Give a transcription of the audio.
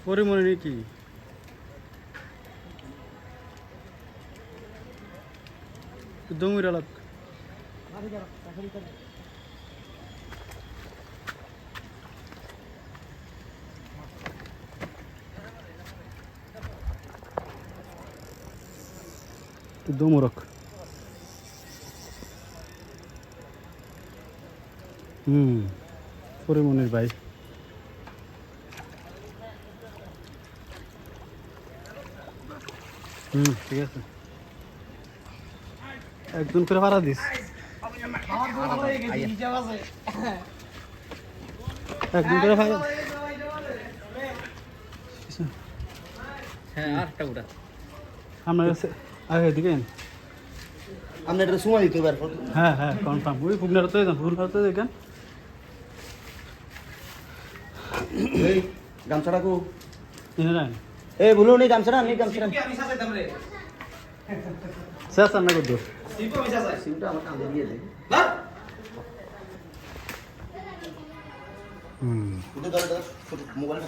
পরে মনে নেই কি দমুর আলাপ দমুরক পরিমনির ভাই ঠিক আছে একজন করে ভাড়া দিস একজন করে ভাড়া হ্যাঁ আরেকটা ওটা আপনার কাছে আগে দিকে আপনি এটা সময় দিতে পারবেন। হ্যাঁ হ্যাঁ কনফার্ম ওই ফুগনারতে যান ফুগনারতে দেখেন এই গামছাটা কো এনে রান এই বলো নি গামছাটা নি গামছাটা আমি সাজাইতাম রে শেষ না করদো সিপো আমি সাজাই সিমটা আমার কাঁধে দিয়ে দে হ্যাঁ উঠে ধরে মোবাইলটা